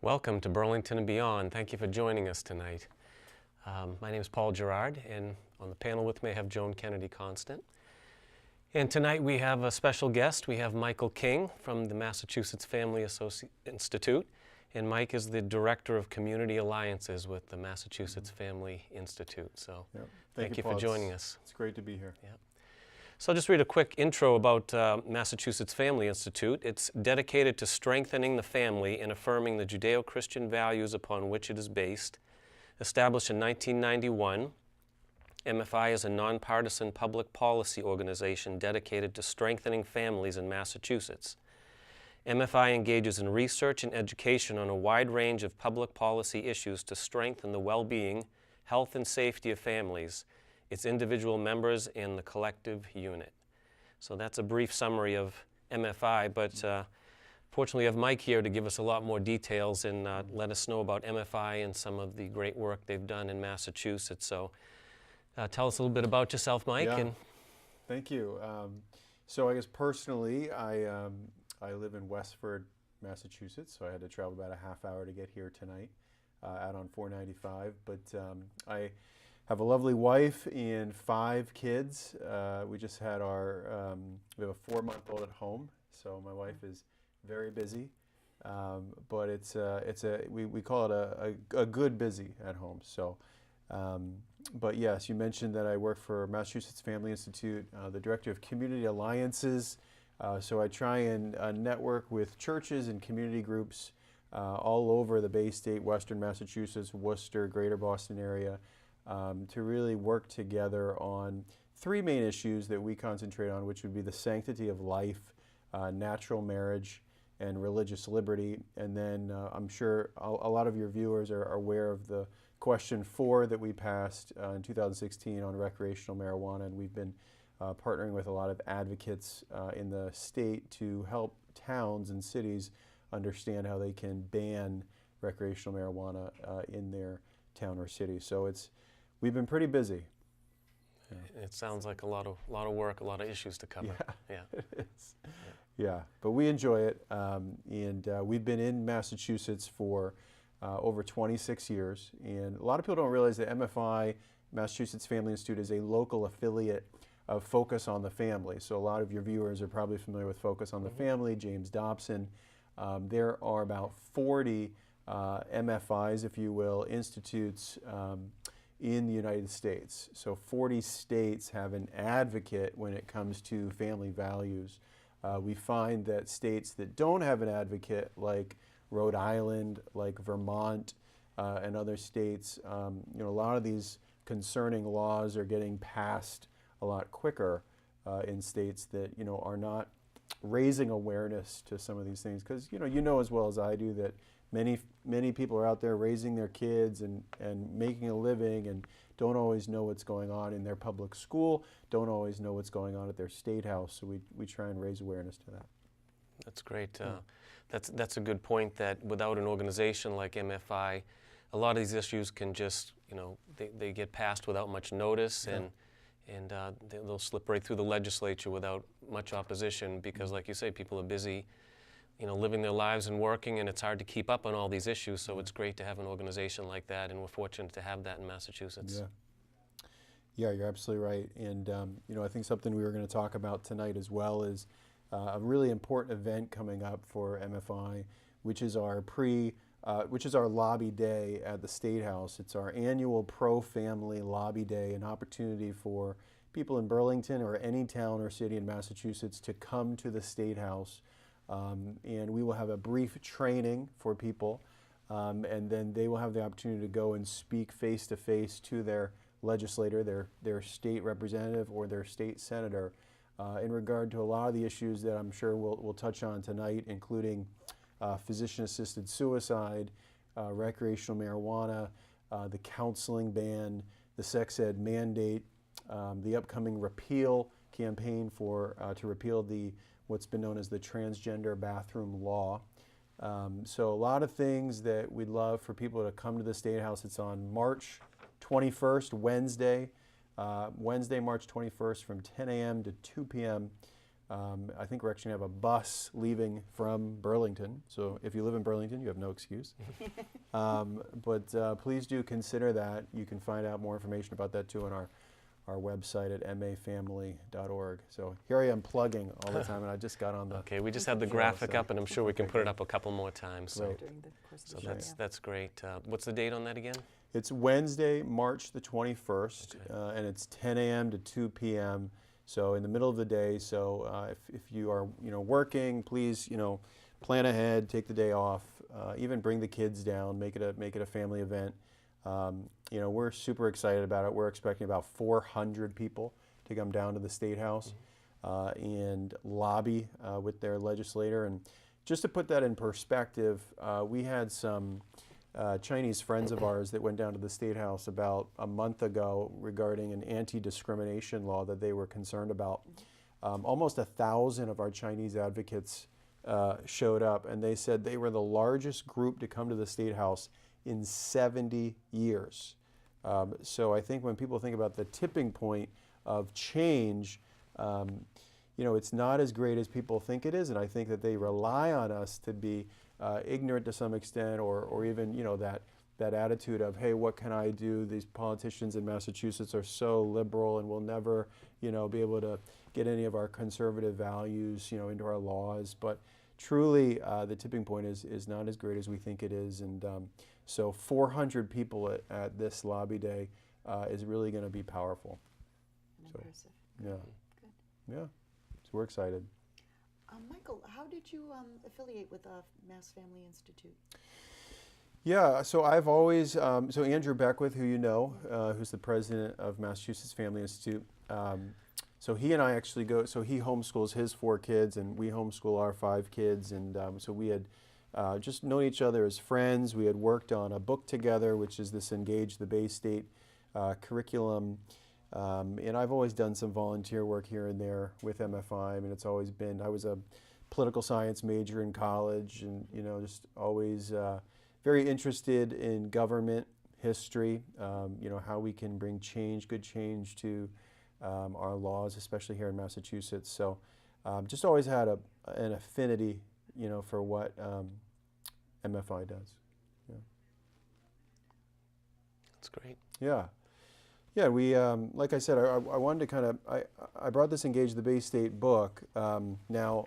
Welcome to Burlington and beyond. Thank you for joining us tonight. My name is Paul Gerard, and on the panel with me I have Joan Kennedy Constant. And tonight we have a special guest. We have Micheal King from the Massachusetts Family Institute, and Mike is the Director of Community Alliances with the Massachusetts Family Institute. So thank you for joining us. It's great to be here. Yeah. So I'll just read a quick intro about Massachusetts Family Institute. It's dedicated to strengthening the family and affirming the Judeo-Christian values upon which it is based. Established in 1991, MFI is a nonpartisan public policy organization dedicated to strengthening families in Massachusetts. MFI engages in research and education on a wide range of public policy issues to strengthen the well-being, health, and safety of families, its individual members, and the collective unit. So that's a brief summary of MFI, but fortunately we have Mike here to give us a lot more details and let us know about MFI and some of the great work they've done in Massachusetts. So tell us a little bit about yourself, Mike. Yeah. Thank you. So I guess personally, I live in Westford, Massachusetts, so I had to travel about a half hour to get here tonight, out on 495. But I have a lovely wife and 5 kids. We just had we have a 4-month-old at home, so my wife is very busy. But we call it a good busy at home. So, but yes, you mentioned that I work for Massachusetts Family Institute, the Director of Community Alliances. So I try and network with churches and community groups all over the Bay State, Western Massachusetts, Worcester, Greater Boston area, to really work together on 3 main issues that we concentrate on, which would be the sanctity of life, natural marriage, and religious liberty. And then I'm sure a lot of your viewers are aware of the question 4 that we passed in 2016 on recreational marijuana, and we've been partnering with a lot of advocates in the state to help towns and cities understand how they can ban recreational marijuana in their town or city. So we've been pretty busy. It sounds like a lot of work, a lot of issues to cover. Yeah, it is. Yeah, but we enjoy it, and we've been in Massachusetts for over 26 years, and a lot of people don't realize that MFI, Massachusetts Family Institute, is a local affiliate of Focus on the Family. So a lot of your viewers are probably familiar with Focus on the Family, James Dobson. There are about 40 MFIs, if you will, institutes in the United States. So 40 states have an advocate when it comes to family values. We find that states that don't have an advocate, like Rhode Island, like Vermont, and other states, a lot of these concerning laws are getting passed a lot quicker in states that are not raising awareness to some of these things, because you know as well as I do that many people are out there raising their kids and making a living and don't always know what's going on in their public school, don't always know what's going on at their state house. So we try and raise awareness to that. That's great. That's a good point, that without an organization like MFI, a lot of these issues can just, they get passed without much notice, and they'll slip right through the legislature without much opposition because, like you say, people are busy, living their lives and working, and it's hard to keep up on all these issues. So it's great to have an organization like that, and we're fortunate to have that in Massachusetts. Yeah, you're absolutely right. And I think something we were going to talk about tonight as well is a really important event coming up for MFI, which is our lobby day at the State House. It's our annual pro-family lobby day, an opportunity for people in Burlington or any town or city in Massachusetts to come to the State House. And we will have a brief training for people, and then they will have the opportunity to go and speak face-to-face to their legislator, their state representative, or their state senator in regard to a lot of the issues that I'm sure we'll touch on tonight, including physician-assisted suicide, recreational marijuana, the counseling ban, the sex ed mandate, the upcoming repeal campaign to repeal what's been known as the transgender bathroom law. So a lot of things that we'd love for people to come to the State House. It's on March 21st, Wednesday, March 21st from 10 a.m. to 2 p.m. I think we're actually going to have a bus leaving from Burlington. So if you live in Burlington, you have no excuse. But please do consider that. You can find out more information about that too on our website at mafamily.org. So here I am plugging all the time, and I just got on the... Okay, we just have the graphic up, and I'm sure we can put it up a couple more times. So, Great. so that's great. What's the date on that again? It's Wednesday, March the 21st, Okay. and it's 10 a.m. to 2 p.m. So in the middle of the day. So if you are working, please plan ahead, take the day off, even bring the kids down, make it a family event. We're super excited about it. We're expecting about 400 people to come down to the State House and lobby with their legislator. And just to put that in perspective, we had some Chinese friends of ours that went down to the State House about a month ago regarding an anti-discrimination law that they were concerned about. Almost 1,000 of our Chinese advocates showed up, and they said they were the largest group to come to the State House in 70 years. So I think when people think about the tipping point of change, it's not as great as people think it is, and I think that they rely on us to be ignorant to some extent, or even that attitude of, hey, what can I do? These politicians in Massachusetts are so liberal and will never be able to get any of our conservative values into our laws. But truly, the tipping point is not as great as we think it is, and so 400 people at this lobby day is really going to be powerful. Impressive. Yeah. Good. Yeah. So we're excited. Micheal, how did you affiliate with Mass Family Institute? Yeah, so I've always, so Andrew Beckwith, who you know, who's the president of Massachusetts Family Institute, so he and I actually so he homeschools his 4 kids, and we homeschool our 5 kids, and so we had just known each other as friends. We had worked on a book together, which is this Engage the Bay State curriculum. And I've always done some volunteer work here and there with MFI. I mean, it's always been, I was a political science major in college, and just always very interested in government history, how we can bring change, good change to our laws, especially here in Massachusetts. So just always had an affinity, for what MFI does. Yeah. That's great. Yeah. Yeah, we, like I said, I wanted to kind of, I brought this Engage the Bay State book. Now,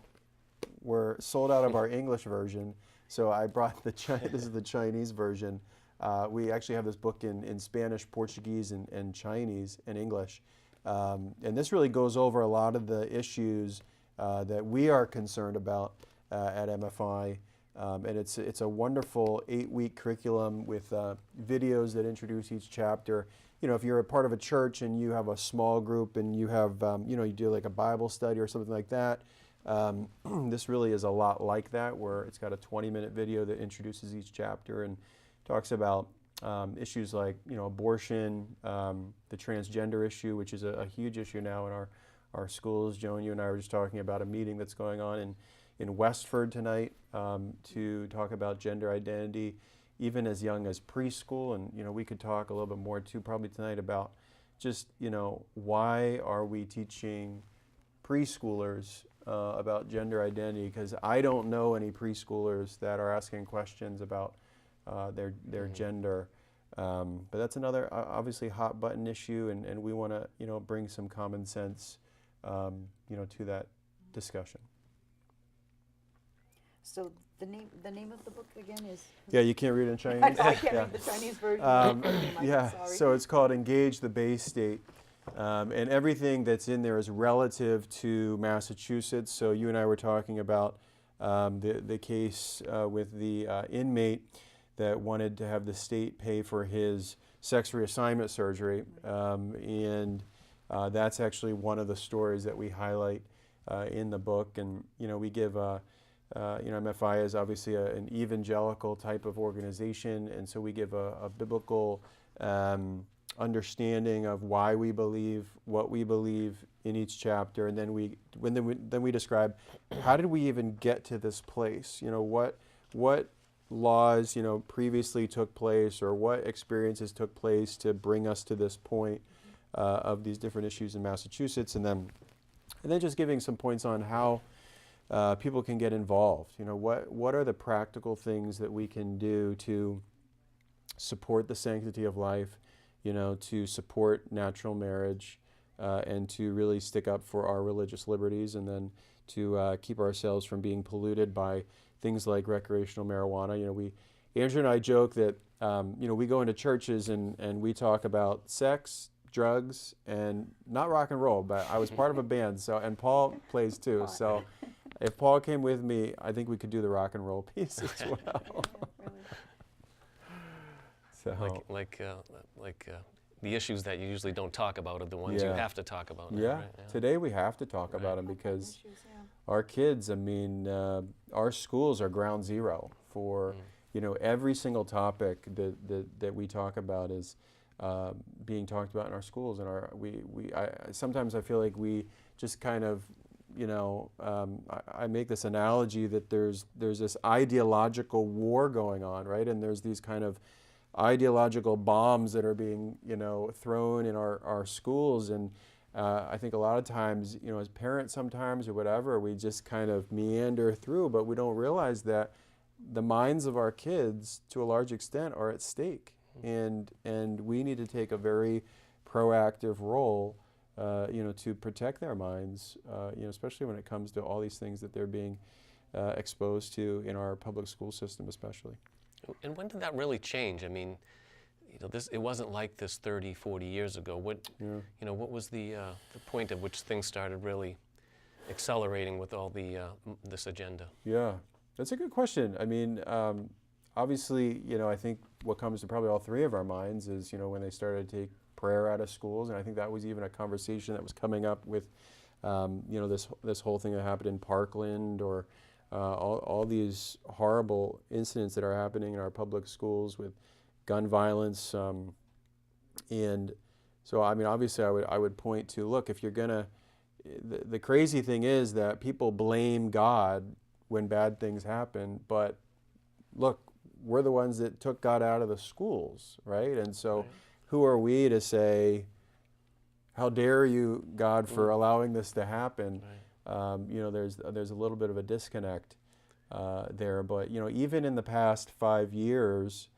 we're sold out of our English version, so I brought this is the Chinese version. We actually have this book in Spanish, Portuguese, and Chinese, and English. And this really goes over a lot of the issues that we are concerned about at MFI. And it's a wonderful 8-week curriculum with videos that introduce each chapter. If you're a part of a church and you have a small group and you have, you do like a Bible study or something like that, this really is a lot like that, where it's got a 20-minute video that introduces each chapter and talks about issues like, abortion, the transgender issue, which is a huge issue now in our schools. Joan, you and I were just talking about a meeting that's going on in Westford tonight to talk about gender identity, even as young as preschool. And we could talk a little bit more too probably tonight about just why are we teaching preschoolers about gender identity, because I don't know any preschoolers that are asking questions about their gender. But that's another obviously hot button issue, and we want to bring some common sense to that discussion. So the name of the book again is? Yeah, you can't read it in Chinese. I can't read the Chinese version. Yeah, Sorry. so it's called Engage the Bay State. And everything that's in there is relative to Massachusetts. So you and I were talking about the case with the inmate that wanted to have the state pay for his sex reassignment surgery. And that's actually one of the stories that we highlight in the book. And, we give, MFI is obviously an evangelical type of organization. And so we give a biblical understanding of why we believe what we believe in each chapter, and then we describe how did we even get to this place. What laws previously took place, or what experiences took place to bring us to this point of these different issues in Massachusetts, and then And then just giving some points on how people can get involved. You know, what are the practical things that we can do to support the sanctity of life, you know, to support natural marriage, and to really stick up for our religious liberties, and then to keep ourselves from being polluted by things like recreational marijuana. You know, Andrew and I joke that, you know, we go into churches and we talk about sex, drugs, and not rock and roll, but I was part of a band, so, and Paul plays too, so if Paul came with me, I think we could do the rock and roll piece as well. So. Like the issues that you usually don't talk about are the ones you have to talk about. Yeah. Now, right? Today we have to talk about them because our kids, I mean, our schools are ground zero for, you know, every single topic that we talk about is being talked about in our schools. And sometimes I feel like we just kind of, you know, I make this analogy that there's this ideological war going on, right? And there's these kind of ideological bombs that are being, you know, thrown in our schools. And I think a lot of times, you know, as parents sometimes or whatever, we just kind of meander through, but we don't realize that the minds of our kids, to a large extent, are at stake. And we need to take a very proactive role, you know, to protect their minds, you know, especially when it comes to all these things that they're being exposed to in our public school system especially. And when did that really change? I mean, you know, it wasn't like this 30, 40 years ago. You know, what was the point at which things started really accelerating with all this agenda? Yeah, that's a good question. I mean, obviously, you know, I think what comes to probably all three of our minds is, you know, when they started to take prayer out of schools, and I think that was even a conversation that was coming up with, you know, this whole thing that happened in Parkland, or all these horrible incidents that are happening in our public schools with gun violence, and so I mean, obviously, I would point to, look, if you're gonna, the crazy thing is that people blame God when bad things happen, but look, we're the ones that took God out of the schools, right? And so, who are we to say, how dare you, God, for allowing this to happen? You know, there's a little bit of a disconnect there, but you know, even in the past 5 years,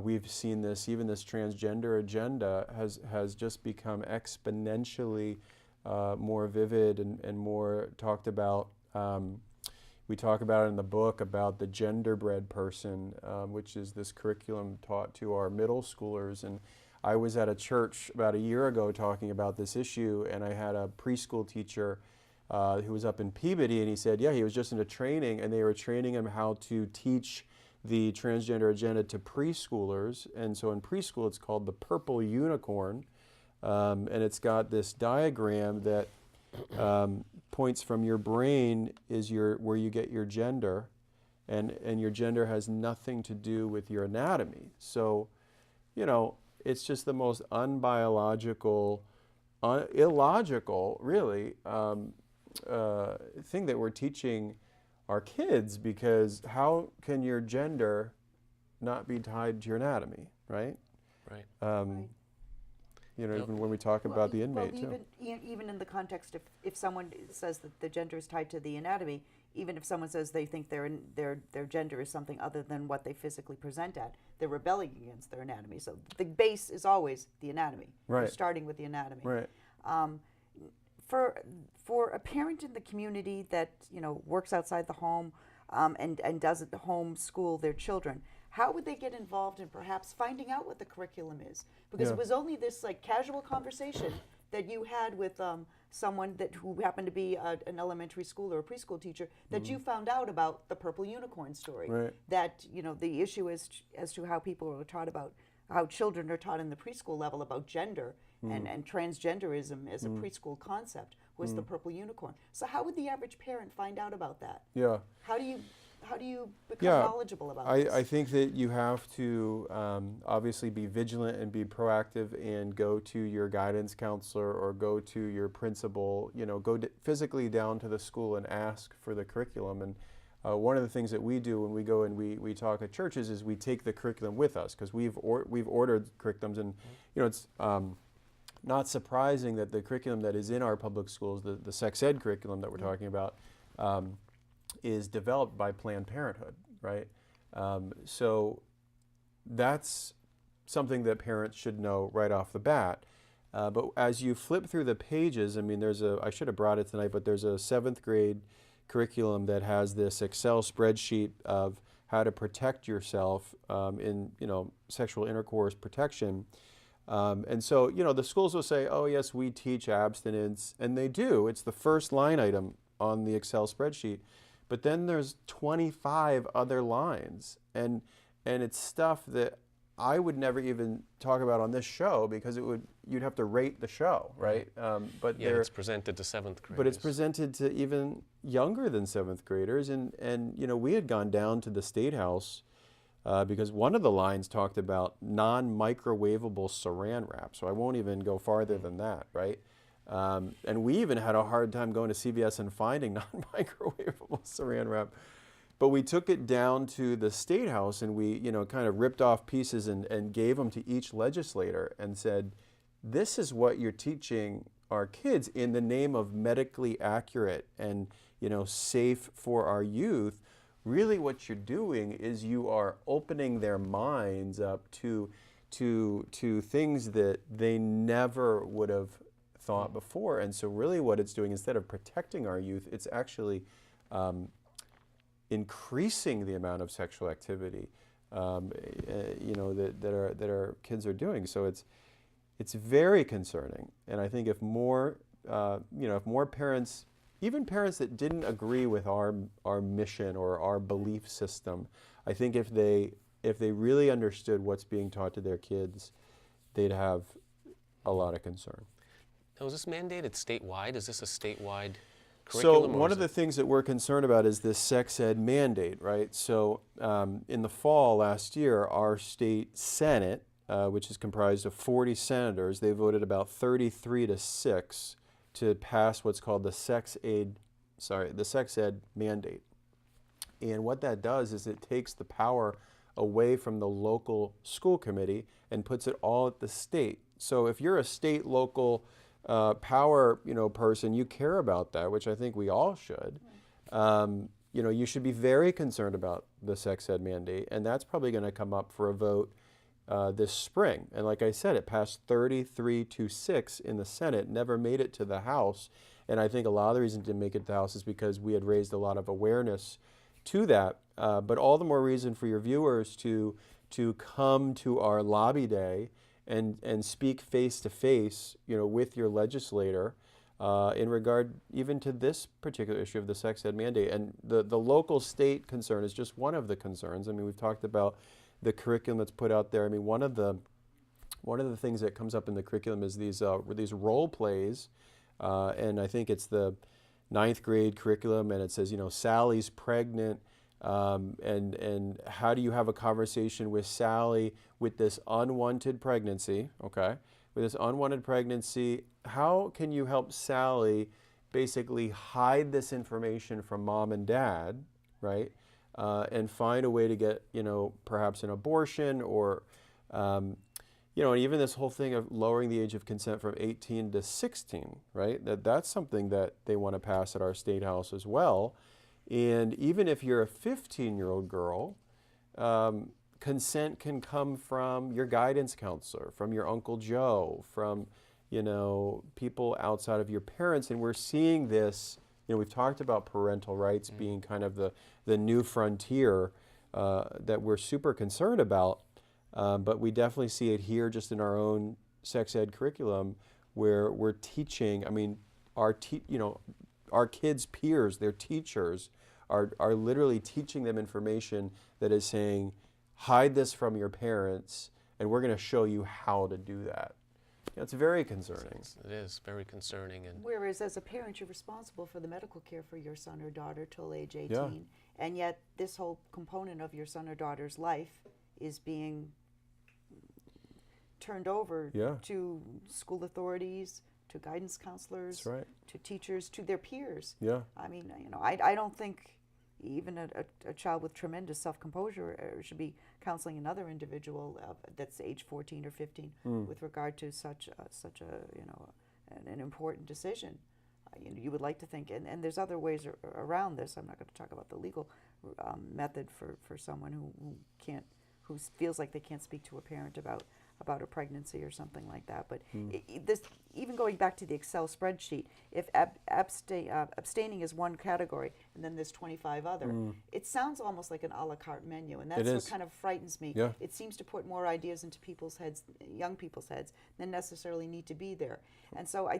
we've seen this. Even this transgender agenda has just become exponentially more vivid and more talked about. We talk about it in the book about the genderbread person, which is this curriculum taught to our middle schoolers. And I was at a church about a year ago talking about this issue, and I had a preschool teacher who was up in Peabody, and he said, yeah, he was just in a training, and they were training him how to teach the transgender agenda to preschoolers. And so in preschool, it's called the purple unicorn, and it's got this diagram that points from your brain is where you get your gender, and your gender has nothing to do with your anatomy. So, you know, it's just the most unbiological, illogical, really, thing that we're teaching our kids, because how can your gender not be tied to your anatomy, right? Right. Right. You know, even when we talk about the inmate, too. Even in the context, if someone says that the gender is tied to the anatomy, even if someone says they think their gender is something other than what they physically present at, they're rebelling against their anatomy. So the base is always the anatomy. Right. You're starting with the anatomy. Right. For a parent in the community that, you know, works outside the home and doesn't homeschool their children, how would they get involved in perhaps finding out what the curriculum is? Because it was only this like casual conversation that you had with someone who happened to be an elementary school or a preschool teacher that you found out about the purple unicorn story. Right. That, you know, the issue is as to how people are taught about, how children are taught in the preschool level about gender and transgenderism as a preschool concept was the purple unicorn. So how would the average parent find out about that? Yeah. How do you become knowledgeable about this? I think that you have to obviously be vigilant and be proactive and go to your guidance counselor or go to your principal, you know, go physically down to the school and ask for the curriculum. And one of the things that we do when we go and we talk at churches is we take the curriculum with us, because we've ordered curriculums, and you know, it's not surprising that the curriculum that is in our public schools, the sex ed curriculum that we're talking about, is developed by Planned Parenthood, right? So that's something that parents should know right off the bat. But as you flip through the pages, I mean, I should have brought it tonight, but there's a 7th grade curriculum that has this Excel spreadsheet of how to protect yourself in, sexual intercourse protection. And so, the schools will say, oh, yes, we teach abstinence, and they do. It's the first line item on the Excel spreadsheet. But then there's 25 other lines, and it's stuff that I would never even talk about on this show because you'd have to rate the show, right? But yeah, it's presented to 7th graders. But it's presented to even younger than 7th graders, and we had gone down to the State House because one of the lines talked about non-microwavable saran wrap, so I won't even go farther than that, right? And we even had a hard time going to CVS and finding non-microwavable saran wrap. But we took it down to the State House and we, kind of ripped off pieces and gave them to each legislator and said, this is what you're teaching our kids in the name of medically accurate and, safe for our youth. Really what you're doing is you are opening their minds up to things that they never would have thought before. And so really what it's doing, instead of protecting our youth, it's actually increasing the amount of sexual activity, that our kids are doing. So it's very concerning. And I think if more parents, even parents that didn't agree with our mission or our belief system, I think if they really understood what's being taught to their kids, they'd have a lot of concern. Now, is this mandated statewide? Is this a statewide So curriculum? one of the things that we're concerned about is this sex ed mandate, right? So in the fall last year, our state Senate, which is comprised of 40 senators, they voted about 33-6 to pass what's called the sex ed mandate. And what that does is it takes the power away from the local school committee and puts it all at the state. So if you're a state local power, person, you care about that, which I think we all should. You should be very concerned about the sex ed mandate, and that's probably going to come up for a vote this spring. And like I said, it passed 33-6 in the Senate, never made it to the House. And I think a lot of the reason it didn't make it to the House is because we had raised a lot of awareness to that. But all the more reason for your viewers to come to our lobby day and speak face to face, with your legislator in regard even to this particular issue of the sex ed mandate. And the local state concern is just one of the concerns. I mean, we've talked about the curriculum that's put out there. I mean, one of the things that comes up in the curriculum is these role plays, and I think it's the 9th grade curriculum, and it says, Sally's pregnant. And how do you have a conversation with Sally with this unwanted pregnancy, okay? With this unwanted pregnancy, how can you help Sally basically hide this information from mom and dad, right? And find a way to get, perhaps an abortion or, and even this whole thing of lowering the age of consent from 18 to 16, right? That's something that they want to pass at our State House as well. And even if you're a 15-year-old girl, consent can come from your guidance counselor, from your Uncle Joe, from, people outside of your parents. And we're seeing this, we've talked about parental rights being kind of the new frontier that we're super concerned about. But we definitely see it here just in our own sex ed curriculum where we're teaching, our kids' peers, their teachers, are literally teaching them information that is saying, hide this from your parents, and we're going to show you how to do that. It's very concerning. It is very concerning. And whereas as a parent, you're responsible for the medical care for your son or daughter till age 18, Yeah. and yet this whole component of your son or daughter's life is being turned over Yeah. to school authorities, to guidance counselors, That's right. to teachers, to their peers. Yeah. I mean, I don't think, even a child with tremendous self-composure should be counseling another individual that's age 14 or 15 with regard to such a an important decision. You would like to think, and there's other ways around this. I'm not going to talk about the legal method for someone who feels like they can't speak to a parent about a pregnancy or something like that. But this, even going back to the Excel spreadsheet, if abstaining is one category and then there's 25 other, it sounds almost like an a la carte menu, and that's what kind of frightens me. Yeah. It seems to put more ideas into people's heads, young people's heads, than necessarily need to be there. And so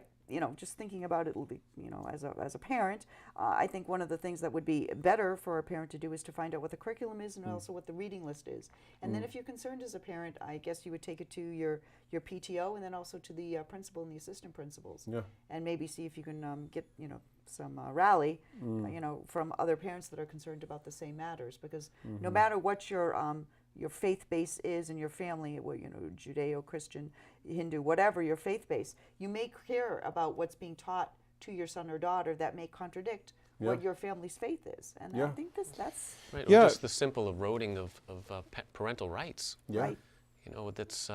just thinking about it, as a parent, I think one of the things that would be better for a parent to do is to find out what the curriculum is and also what the reading list is. And then if you're concerned as a parent, I guess you would take it to your PTO and then also to the principal and the assistant principals. Yeah. And maybe see if you can get some rally from other parents that are concerned about the same matters, because no matter what your faith base is in your family, Judeo-Christian, Hindu, whatever your faith base, you may care about what's being taught to your son or daughter that may contradict what your family's faith is. And I think that's... Right, or just the simple eroding of parental rights. Yeah. Right. That's,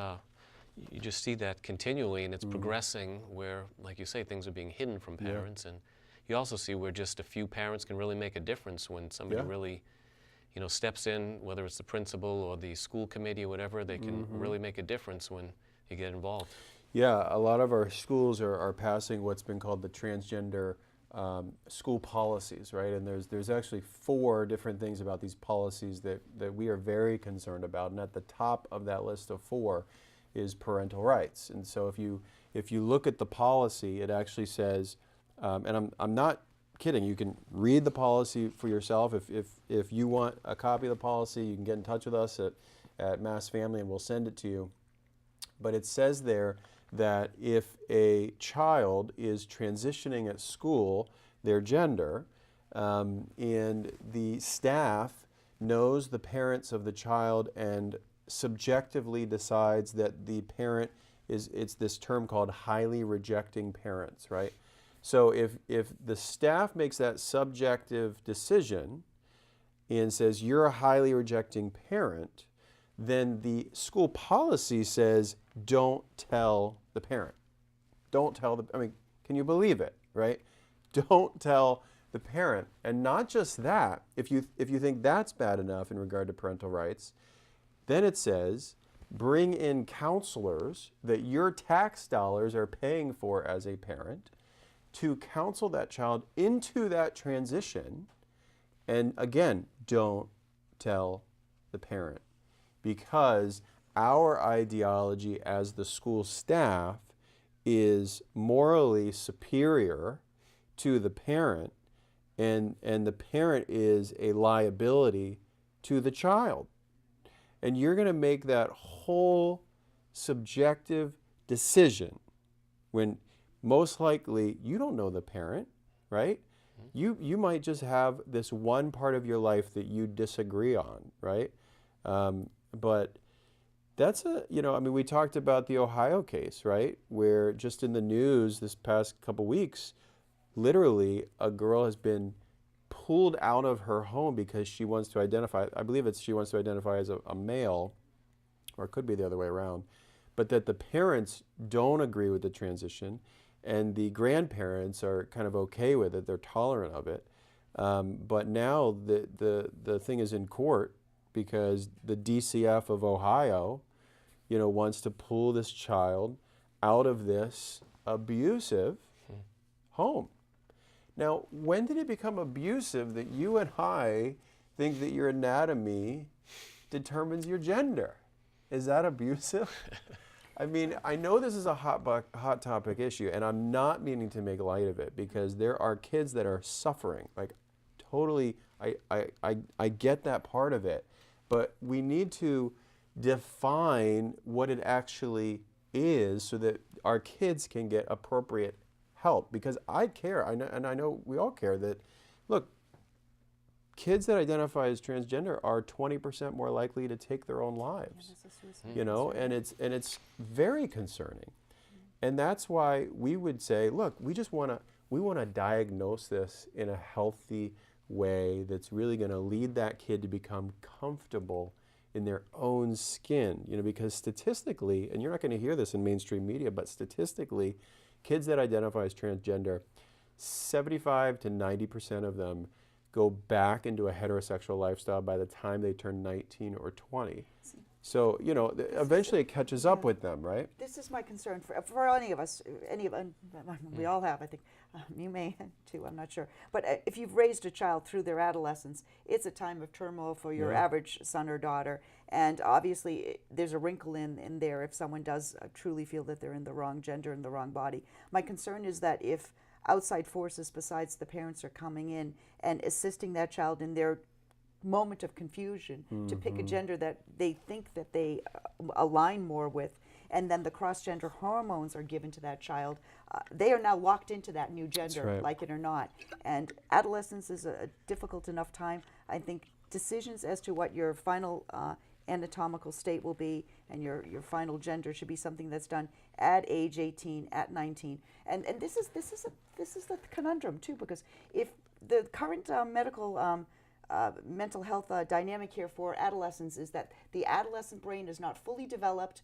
you just see that continually, and it's progressing where, like you say, things are being hidden from parents. And you also see where just a few parents can really make a difference when somebody really steps in, whether it's the principal or the school committee or whatever. They can really make a difference when you get involved. Yeah, a lot of our schools are passing what's been called the transgender school policies, right? And there's actually 4 different things about these policies that we are very concerned about. And at the top of that list of 4 is parental rights. And so if you look at the policy, it actually says, and I'm not kidding, you can read the policy for yourself. If you want a copy of the policy, you can get in touch with us at Mass Family and we'll send it to you. But it says there that if a child is transitioning at school, their gender, and the staff knows the parents of the child and subjectively decides that the parent it's this term called highly rejecting parents, right? So if the staff makes that subjective decision and says you're a highly rejecting parent, then the school policy says don't tell the parent. Don't tell can you believe it, right? Don't tell the parent. And not just that, if you think that's bad enough in regard to parental rights, then it says bring in counselors that your tax dollars are paying for as a parent to counsel that child into that transition. And again, don't tell the parent, because our ideology as the school staff is morally superior to the parent, and the parent is a liability to the child. And you're going to make that whole subjective decision when most likely you don't know the parent, right? You might just have this one part of your life that you disagree on, right? But that's we talked about the Ohio case, right? Where just in the news this past couple weeks, literally a girl has been pulled out of her home because she wants to identify, she wants to identify as a male, or it could be the other way around, but that the parents don't agree with the transition and the grandparents are kind of okay with it, they're tolerant of it. But now the thing is in court because the DCF of Ohio, wants to pull this child out of this abusive home. Now, when did it become abusive that you and I think that your anatomy determines your gender? Is that abusive? I know this is a hot topic issue, and I'm not meaning to make light of it, because there are kids that are suffering. Like, totally, I get that part of it, but we need to define what it actually is so that our kids can get appropriate help. Because I care, I know we all care that, look, kids that identify as transgender are 20% more likely to take their own lives. And it's very concerning. And that's why we would say, look, we want to diagnose this in a healthy way that's really going to lead that kid to become comfortable in their own skin. Because statistically, and you're not going to hear this in mainstream media, but statistically, kids that identify as transgender, 75 to 90% of them go back into a heterosexual lifestyle by the time they turn 19 or 20. So, eventually it catches up with them, right? This is my concern for any of us. We all have, I think. You may too, I'm not sure. But if you've raised a child through their adolescence, it's a time of turmoil for your average son or daughter. And obviously, there's a wrinkle in there if someone does truly feel that they're in the wrong gender and the wrong body. My concern is that if outside forces besides the parents are coming in and assisting that child in their moment of confusion to pick a gender that they think that they align more with, and then the cross-gender hormones are given to that child, they are now locked into that new gender, like it or not. And adolescence is a difficult enough time. I think decisions as to what your final anatomical state will be and your final gender should be something that's done at age 18, at 19. And this is the conundrum too, because if the current mental health dynamic here for adolescents is that the adolescent brain is not fully developed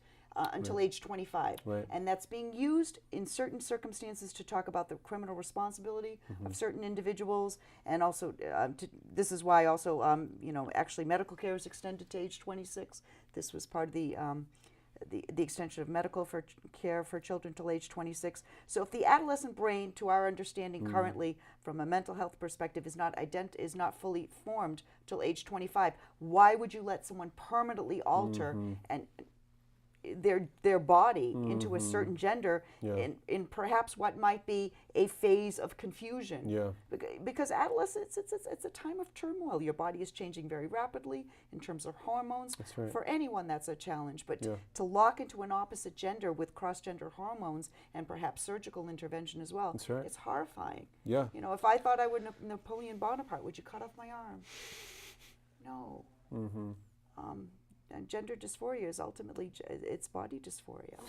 until age 25. And that's being used in certain circumstances to talk about the criminal responsibility of certain individuals. And also, this is why also, actually medical care is extended to age 26. This was part of the extension of medical care for children till age 26. So if the adolescent brain, to our understanding currently, from a mental health perspective, is not fully formed till age 25, why would you let someone permanently alter and their body into a certain gender in perhaps what might be a phase of confusion? Because adolescence, it's a time of turmoil. Your body is changing very rapidly in terms of hormones. For anyone, that's a challenge. But to lock into an opposite gender with cross-gender hormones and perhaps surgical intervention as well, it's horrifying. If I thought I would Napoleon Bonaparte, would you cut off my arm? No. And gender dysphoria is ultimately it's body dysphoria.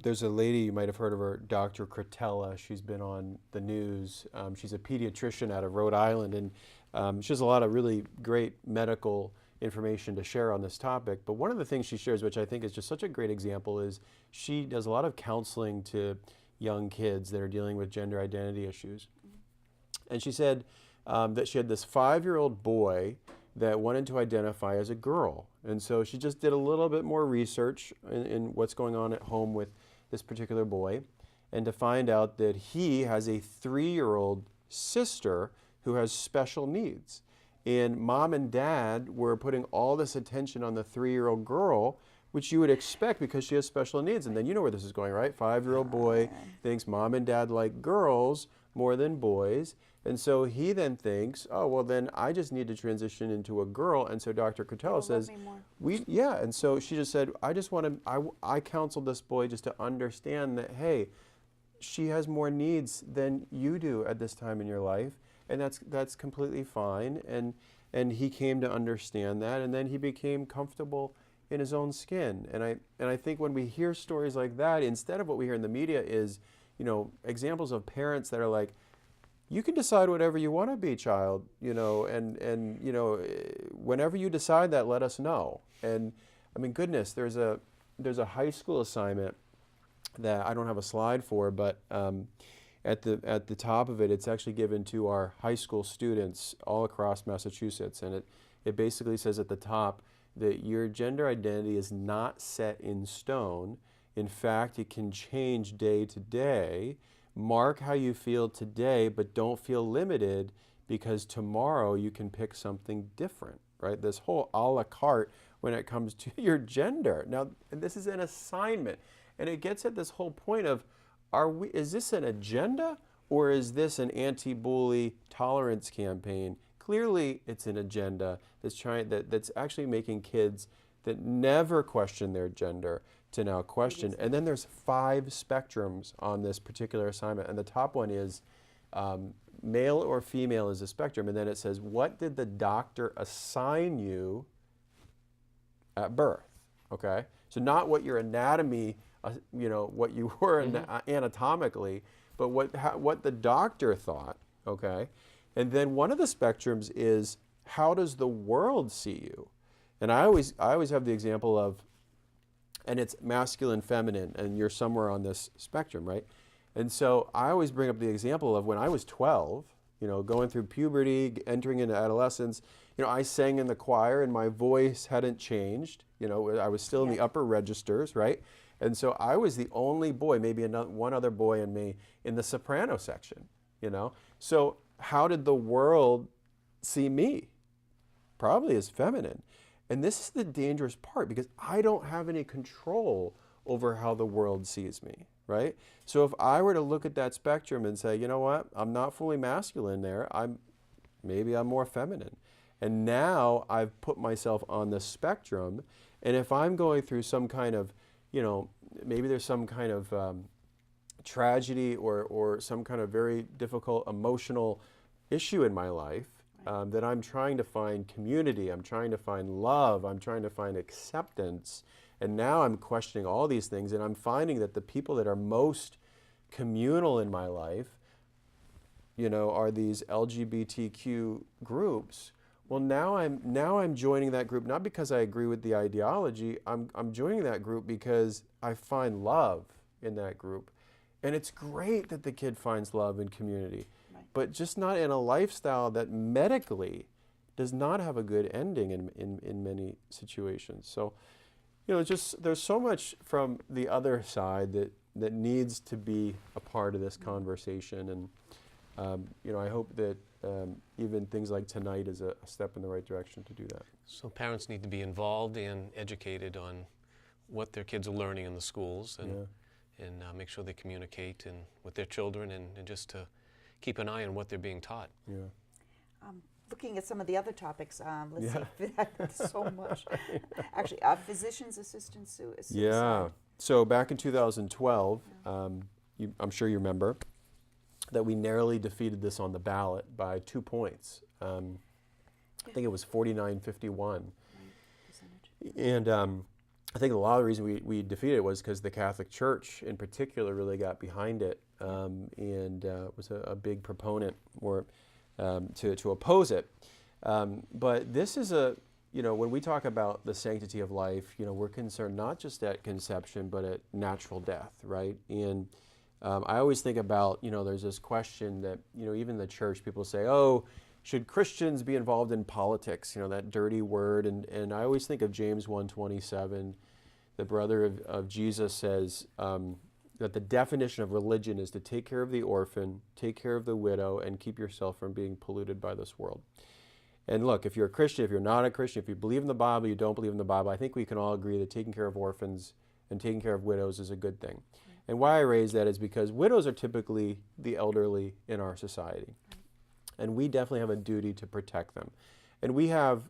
There's a lady, you might have heard of her, Dr. Cretella. She's been on the news. She's a pediatrician out of Rhode Island, and she has a lot of really great medical information to share on this topic. But one of the things she shares, which I think is just such a great example, is she does a lot of counseling to young kids that are dealing with gender identity issues. And she said that she had this 5-year-old boy that wanted to identify as a girl. And so she just did a little bit more research in what's going on at home with this particular boy, and to find out that he has a 3-year-old sister who has special needs. And mom and dad were putting all this attention on the 3-year-old girl, which you would expect because she has special needs. And then you know where this is going, right? 5-year-old boy thinks mom and dad like girls more than boys. And so he then thinks, oh, well, then I just need to transition into a girl. And so Dr. Cretella says, and so she just said, I counseled this boy just to understand that, hey, she has more needs than you do at this time in your life. And that's completely fine. And he came to understand that. And then he became comfortable in his own skin. And I think when we hear stories like that, instead of what we hear in the media is, examples of parents that are like, you can decide whatever you want to be, child, and whenever you decide that, let us know. And I mean, goodness, there's a high school assignment that I don't have a slide for, but at the top of it, it's actually given to our high school students all across Massachusetts. And it basically says at the top that your gender identity is not set in stone. In fact, it can change day to day. Mark how you feel today, but don't feel limited, because tomorrow you can pick something different, right? This whole a la carte when it comes to your gender. Now, this is an assignment, and it gets at this whole point of, is this an agenda, or is this an anti-bully tolerance campaign? Clearly, it's an agenda that's actually making kids that never question their gender to now question. And then there's 5 spectrums on this particular assignment. And the top one is male or female is a spectrum. And then it says, what did the doctor assign you at birth? Okay? So not what your anatomy, what you were anatomically, but what the doctor thought, okay? And then one of the spectrums is, how does the world see you? And I always have the example of, and it's masculine, feminine, and you're somewhere on this spectrum, right? And so I always bring up the example of when I was 12, going through puberty, entering into adolescence, I sang in the choir and my voice hadn't changed. I was still in the upper registers, right? And so I was the only boy, maybe one other boy in me, in the soprano section, So how did the world see me? Probably as feminine. And this is the dangerous part, because I don't have any control over how the world sees me, right? So if I were to look at that spectrum and say, you know what, I'm not fully masculine there, maybe I'm more feminine. And now I've put myself on the spectrum, and if I'm going through some kind of, maybe there's some kind of tragedy or some kind of very difficult emotional issue in my life, that I'm trying to find community, I'm trying to find love, I'm trying to find acceptance, and now I'm questioning all these things, and I'm finding that the people that are most communal in my life, are these LGBTQ groups. Well, now I'm joining that group, not because I agree with the ideology, I'm joining that group because I find love in that group. And it's great that the kid finds love and community, but just not in a lifestyle that medically does not have a good ending in many situations. So, there's so much from the other side that needs to be a part of this conversation. And, I hope that even things like tonight is a step in the right direction to do that. So parents need to be involved and educated on what their kids are learning in the schools, and make sure they communicate with their children, and just to keep an eye on what they're being taught. Yeah. Looking at some of the other topics, let's see if that's so much. Actually, physician's assistant suicide. Yeah. So back in 2012, I'm sure you remember that we narrowly defeated this on the ballot by 2 points. I think it was 49-51. And I think a lot of the reason we defeated it was because the Catholic Church in particular really got behind it, and was a big proponent to oppose it. But this is when we talk about the sanctity of life, we're concerned not just at conception, but at natural death, right? And I always think about, there's this question that, even the church, people say, oh, should Christians be involved in politics? That dirty word. And I always think of James 1:27, the brother of Jesus says that the definition of religion is to take care of the orphan, take care of the widow, and keep yourself from being polluted by this world. And look, if you're a Christian, if you're not a Christian, if you believe in the Bible, you don't believe in the Bible, I think we can all agree that taking care of orphans and taking care of widows is a good thing. And why I raise that is because widows are typically the elderly in our society. And we definitely have a duty to protect them. And we have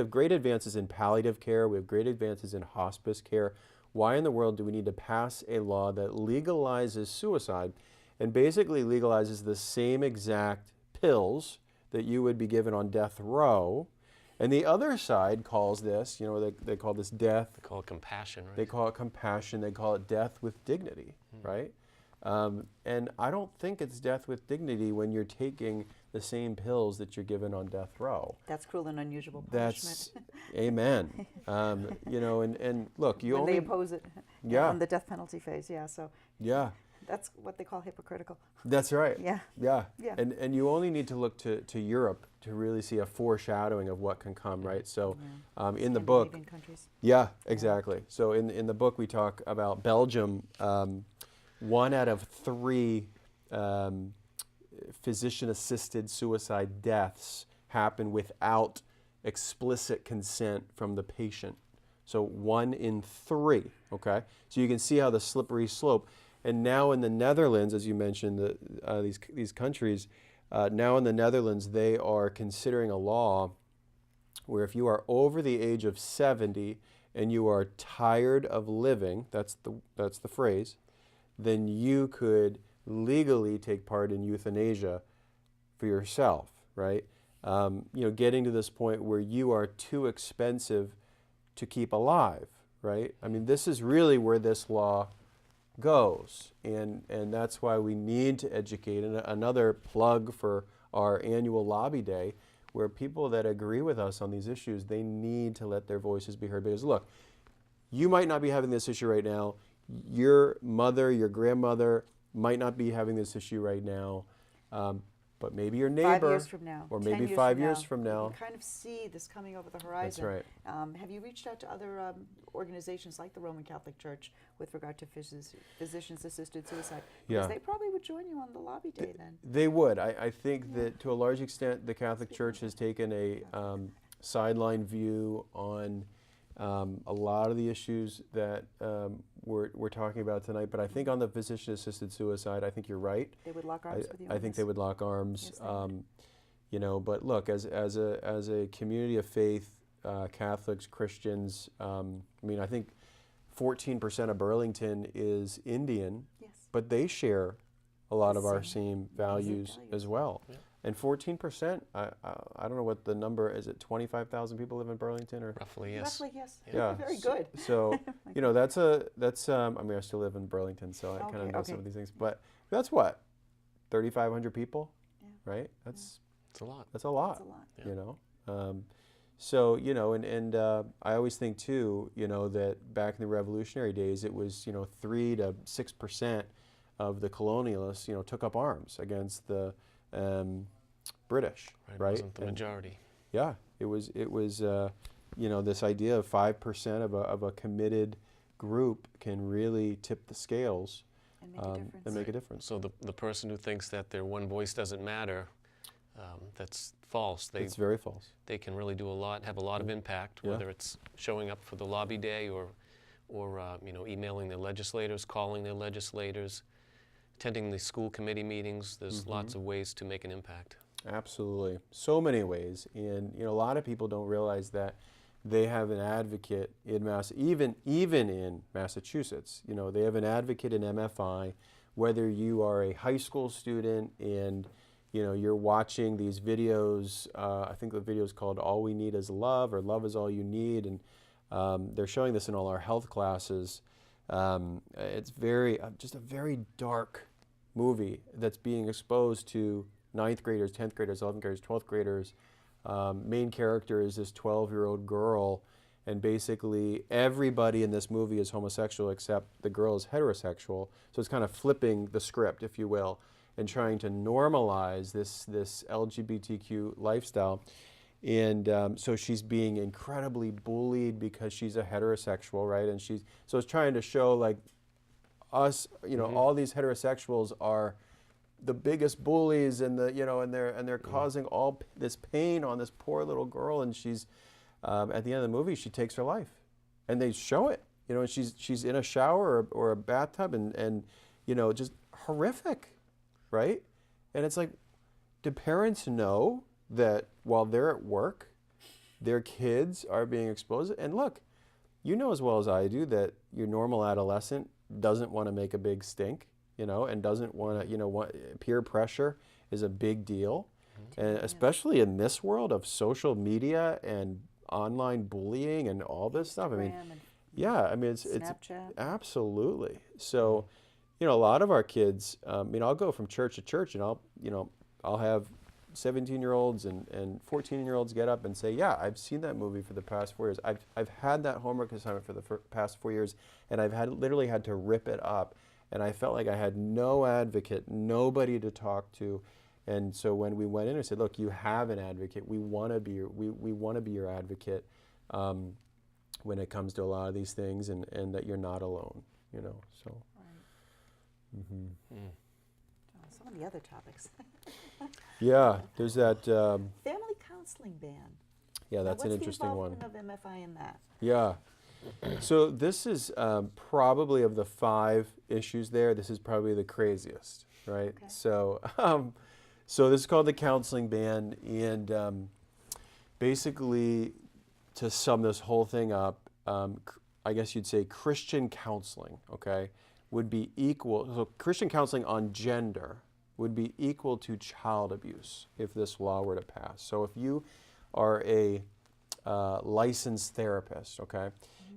great advances in palliative care. We have great advances in hospice care. Why in the world do we need to pass a law that legalizes suicide and basically legalizes the same exact pills that you would be given on death row? And the other side calls this, they call this death. They call it compassion, right? They call it compassion. They call it death with dignity, right? And I don't think it's death with dignity when you're taking the same pills that you're given on death row. That's cruel and unusual punishment. That's, amen. And look, you when only... they oppose it on the death penalty phase, so yeah. That's what they call hypocritical. That's right. Yeah. Yeah. Yeah. And you only need to look to Europe to really see a foreshadowing of what can come, right? So in the book... countries. Yeah, exactly. So in the book we talk about Belgium. 1 out of 3 physician-assisted suicide deaths happen without explicit consent from the patient. So 1 in 3, okay? So you can see how the slippery slope. And now in the Netherlands, as you mentioned, these countries, now in the Netherlands, they are considering a law where if you are over the age of 70 and you are tired of living, that's the phrase, then you could legally take part in euthanasia for yourself, right? Getting to this point where you are too expensive to keep alive, right? I mean, this is really where this law goes, and that's why we need to educate. And another plug for our annual lobby day, where people that agree with us on these issues, they need to let their voices be heard. Because look, you might not be having this issue right now. Your mother, your grandmother might not be having this issue right now. But maybe your neighbor, 5 years from now, or 10 maybe years 5 from years now, from now. you can kind of see this coming over the horizon. That's right. Have you reached out to other organizations like the Roman Catholic Church with regard to physicians-assisted suicide? Because Yeah. they probably would join you on the lobby day then. They would. I think that to a large extent, the Catholic Church has taken a sideline view on a lot of the issues that we're talking about tonight. But I think on the physician-assisted suicide, I think you're right. They would lock arms with you. I think they would lock arms. Yes, they would. You know, but look, as a community of faith, Catholics, Christians, I mean, I think 14% of Burlington is Indian, Yes. but they share a lot of our Same same values values. as well. Yeah. And 14%, I don't know what the number is. It 25,000 people live in Burlington, or Roughly, yes. Roughly, yes. yeah, Very good. So you know, that's I mean, I still live in Burlington, so I kind of Okay, know okay. some of these things. But that's what 3,500 people, Yeah. right? That's It's a lot. a lot. That's a lot. Yeah. You know. So you know, and I always think too, you know, that back in the Revolutionary days, it was 3 to 6% of the colonialists, took up arms against the British, Right. right? It wasn't the And, majority. yeah, it was this idea of 5% of a committed group can really tip the scales And make a difference. and make a difference. So the person who thinks that their one voice doesn't matter, that's false. It's very false. They can really do a lot, have a lot of impact, Yeah. whether it's showing up for the lobby day or emailing their legislators, calling their legislators, attending the school committee meetings. There's lots of ways to make an impact. Absolutely. So many ways. And a lot of people don't realize that they have an advocate in even in Massachusetts. They have an advocate in MFI, whether you are a high school student and you're watching these videos. I think the video is called All We Need Is Love, or Love Is All You Need, and they're showing this in all our health classes. It's just a very dark movie that's being exposed to 9th graders, 10th graders, 11th graders, 12th graders. Main character is this 12-year-old girl, and basically everybody in this movie is homosexual except the girl is heterosexual. So it's kind of flipping the script, if you will, and trying to normalize this LGBTQ lifestyle. And so she's being incredibly bullied because she's a heterosexual, right? And so it's trying to show like us, all these heterosexuals are the biggest bullies, and and they're causing all this pain on this poor little girl. And she's at the end of the movie, she takes her life, and they show it. And she's in a shower or a bathtub, and just horrific, right? And it's like, do parents know that while they're at work, their kids are being exposed? And look, as well as I do that your normal adolescent doesn't want to make a big stink, and doesn't want to, peer pressure is a big deal. And especially in this world of social media and online bullying and all this stuff. I mean, it's Snapchat. absolutely. So, a lot of our kids, I'll go from church to church, and I'll have 17-year-olds and 14-year-olds get up and say, yeah, I've seen that movie for the past 4 years. I've had that homework assignment for the past 4 years, and I've literally had to rip it up. And I felt like I had no advocate, nobody to talk to. And so when we went in, I said, look, you have an advocate. We want to be your advocate when it comes to a lot of these things, and that you're not alone, so. Right. Some of the other topics. Yeah, there's that. Family counseling ban. Yeah, that's an interesting one. What's the involvement of MFI in that? Yeah. So this is probably, of the 5 issues there, this is probably the craziest, right? Okay. So, so this is called the counseling ban, and basically, to sum this whole thing up, I guess you'd say Christian counseling, okay, would be equal. So Christian counseling on gender would be equal to child abuse if this law were to pass. So if you are a licensed therapist, okay,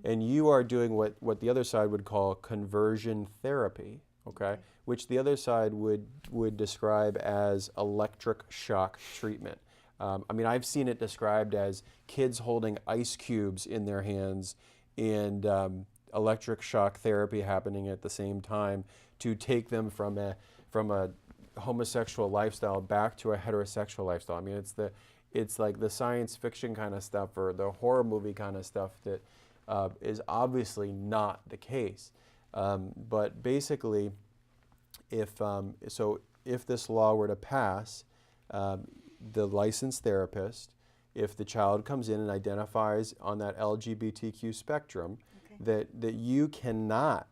and you are doing what the other side would call conversion therapy, okay, which the other side would describe as electric shock treatment. I mean, I've seen it described as kids holding ice cubes in their hands and electric shock therapy happening at the same time to take them from a homosexual lifestyle back to a heterosexual lifestyle. I mean, it's like the science fiction kind of stuff or the horror movie kind of stuff that is obviously not the case. But basically, if this law were to pass, the licensed therapist, if the child comes in and identifies on that LGBTQ spectrum, that you cannot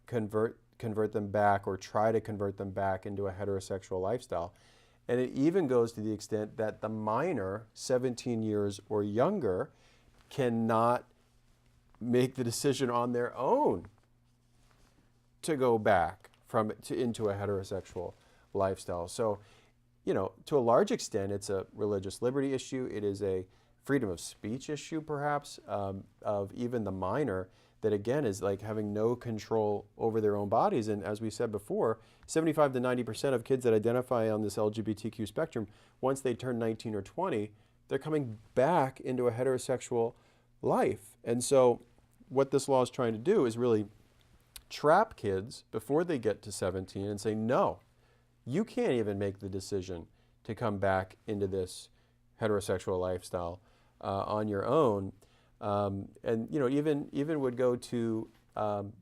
convert them back or try to convert them back into a heterosexual lifestyle. And it even goes to the extent that the minor, 17 years or younger, cannot make the decision on their own to go back into a heterosexual lifestyle. So, you know, to a large extent, it's a religious liberty issue. It is a freedom of speech issue, perhaps, of even the minor, that again is like having no control over their own bodies. And as we said before, 75 to 90% of kids that identify on this LGBTQ spectrum, once they turn 19 or 20, they're coming back into a heterosexual life. And so what this law is trying to do is really trap kids before they get to 17 and say, no, you can't even make the decision to come back into this heterosexual lifestyle on your own. And you know, even would go to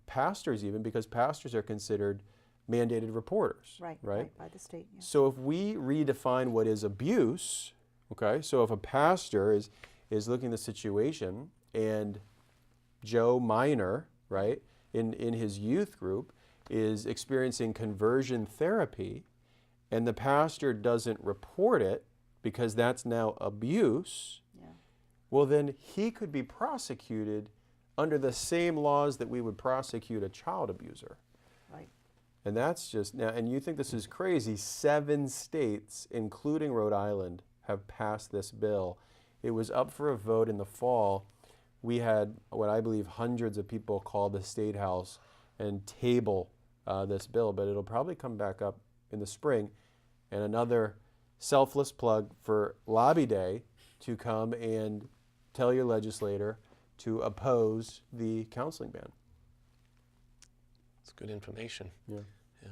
pastors, even because pastors are considered mandated reporters. Right, by the state. Yeah. So if we redefine what is abuse, okay, so if a pastor is looking at the situation and Joe Minor, right, in his youth group is experiencing conversion therapy, and the pastor doesn't report it because that's now abuse, well, then he could be prosecuted under the same laws that we would prosecute a child abuser. Right. And that's just, now, and you think this is crazy, 7 states, including Rhode Island, have passed this bill. It was up for a vote in the fall. We had what I believe hundreds of people call the State House and table this bill, but it'll probably come back up in the spring. And another selfless plug for Lobby Day to come and tell your legislator to oppose the counseling ban. It's good information. Yeah. Yeah.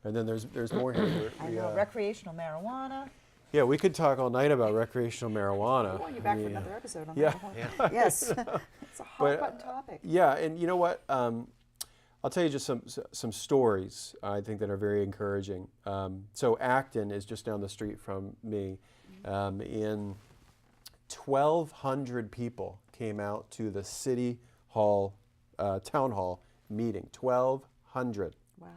And then there's more here. I know, recreational marijuana. Yeah, we could talk all night about recreational marijuana. I want you back for another episode on yeah. that. Yeah. Yes. It's a hot button topic. Yeah, and you know what? I'll tell you just some stories I think that are very encouraging. So Acton is just down the street from me. In 1,200 people came out to the city hall, town hall meeting. 1,200. Wow.